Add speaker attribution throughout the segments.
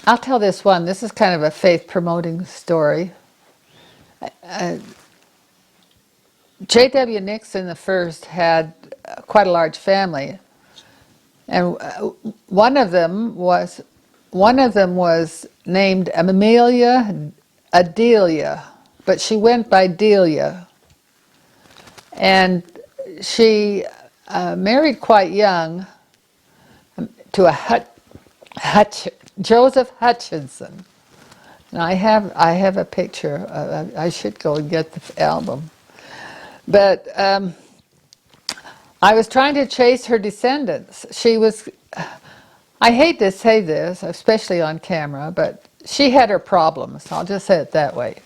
Speaker 1: I'll tell this one. This is kind of a faith-promoting story. Uh, J.W. Nixon the first had quite a large family, and one of them was named Adelia, but she went by Delia, and she married quite young to Joseph Hutchinson. And I have a picture. I should go and get the album. But I was trying to chase her descendants. She was, I hate to say this, especially on camera, but she had her problems. I'll just say it that way.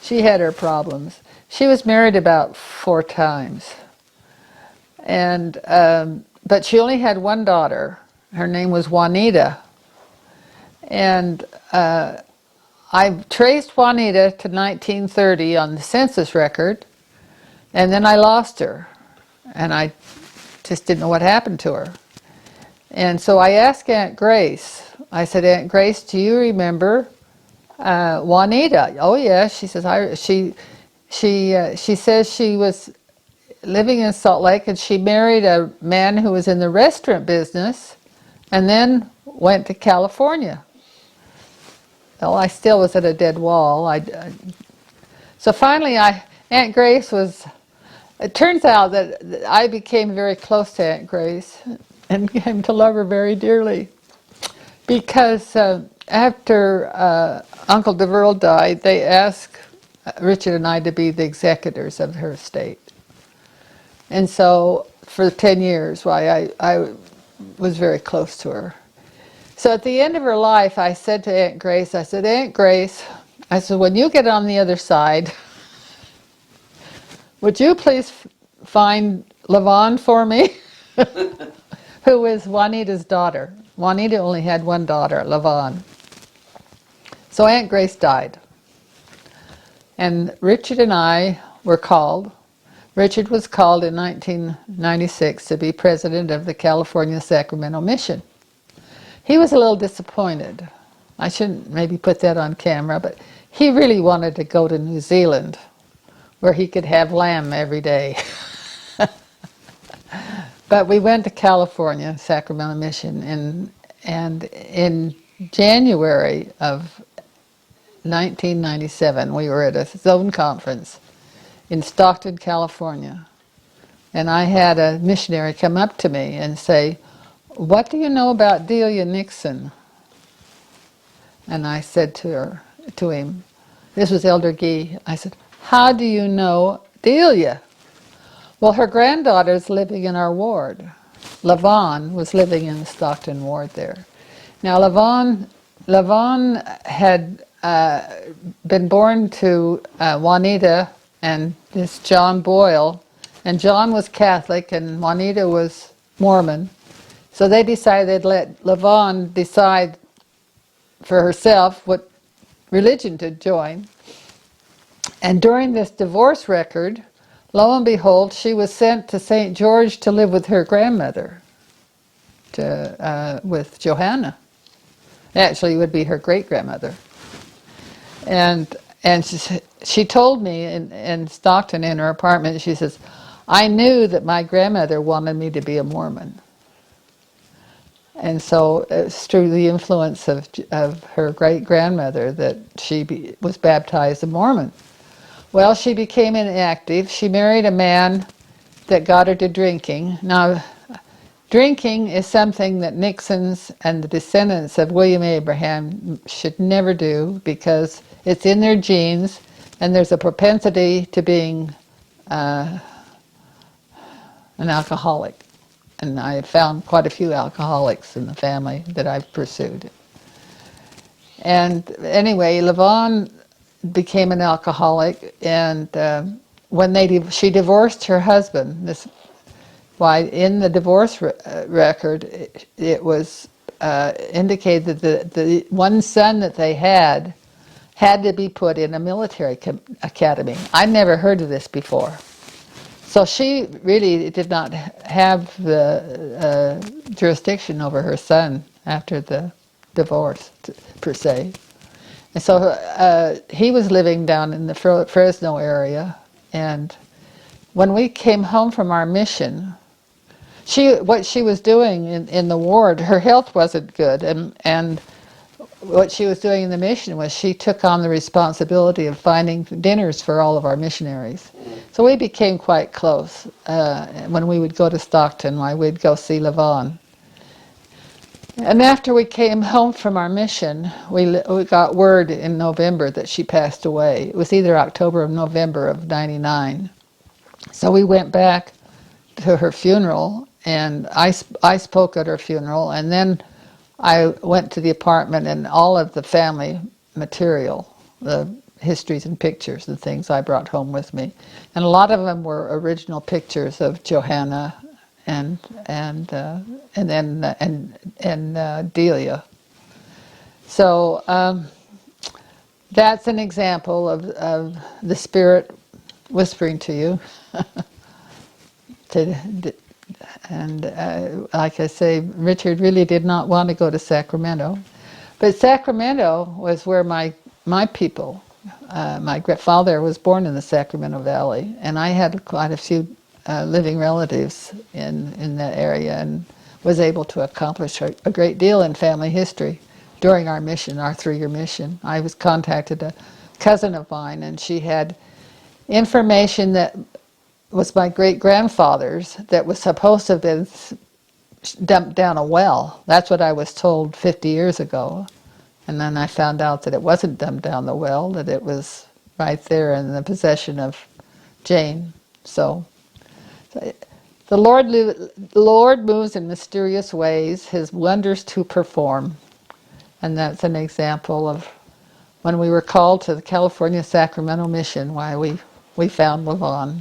Speaker 1: She had her problems. She was married about 4 times. And, but she only had one daughter. Her name was Juanita. And I traced Juanita to 1930 on the census record, and then I lost her. And I just didn't know what happened to her. And so I asked Aunt Grace. I said, Aunt Grace, do you remember Juanita? Oh yeah, she says. She says she was living in Salt Lake, and she married a man who was in the restaurant business, and then went to California. Well, I still was at a dead wall. So finally, Aunt Grace was. It turns out that I became very close to Aunt Grace and came to love her very dearly, because after Uncle DeVerl died, they asked Richard and I to be the executors of her estate. And so for 10 years, I was very close to her. So at the end of her life, I said to Aunt Grace, I said, Aunt Grace, I said, when you get on the other side, would you please find LaVonne for me? Who is Juanita's daughter. Juanita only had one daughter, LaVonne. So Aunt Grace died. And Richard and I were called. Richard was called in 1996 to be president of the California Sacramento Mission. He was a little disappointed. I shouldn't maybe put that on camera, but he really wanted to go to New Zealand, where he could have lamb every day. But we went to California, Sacramento Mission, and in January of 1997, we were at a zone conference in Stockton, California. And I had a missionary come up to me and say, what do you know about Delia Nixon? And I said to him, this was Elder Gee, I said, how do you know Delia? Well, her granddaughter's living in our ward. LaVonne was living in the Stockton ward there. Now, LaVonne had been born to Juanita and this John Boyle, and John was Catholic and Juanita was Mormon. So they decided they'd let LaVonne decide for herself what religion to join. And during this divorce record, lo and behold, she was sent to St. George to live with her grandmother, with Johanna. Actually, it would be her great-grandmother. And she told me in Stockton, in her apartment, she says, I knew that my grandmother wanted me to be a Mormon. And so it's through the influence of her great-grandmother that she was baptized a Mormon. Well, she became inactive. She married a man that got her to drinking. Now, drinking is something that Nixons and the descendants of William Abraham should never do, because it's in their genes, and there's a propensity to being an alcoholic. And I found quite a few alcoholics in the family that I've pursued. And anyway, LaVonne became an alcoholic, and when she divorced her husband, in the divorce record, it was indicated that the one son that they had to be put in a military academy. I'd never heard of this before. So she really did not have the jurisdiction over her son after the divorce, per se. And so he was living down in the Fresno area, and when we came home from our mission, what she was doing in the ward, her health wasn't good, and what she was doing in the mission was she took on the responsibility of finding dinners for all of our missionaries. So we became quite close. When we would go to Stockton, we'd go see LaVonne. And after we came home from our mission, we got word in November that she passed away. It was either October or November of '99. So we went back to her funeral, and I spoke at her funeral, and then I went to the apartment, and all of the family material, the histories and pictures and things I brought home with me. And a lot of them were original pictures of Johanna and Delia. So that's an example of the Spirit whispering to you. Like I say, Richard really did not want to go to Sacramento. But Sacramento was where my people, my father was born in the Sacramento Valley, and I had quite a few living relatives in that area, and was able to accomplish a great deal in family history during our mission, our 3-year mission. I was contacted a cousin of mine, and she had information that was my great-grandfather's that was supposed to have been dumped down a well. That's what I was told 50 years ago. And then I found out that it wasn't dumped down the well, that it was right there in the possession of Jane. So the Lord moves in mysterious ways, his wonders to perform. And that's an example of when we were called to the California Sacramento Mission, why we found LaVonne.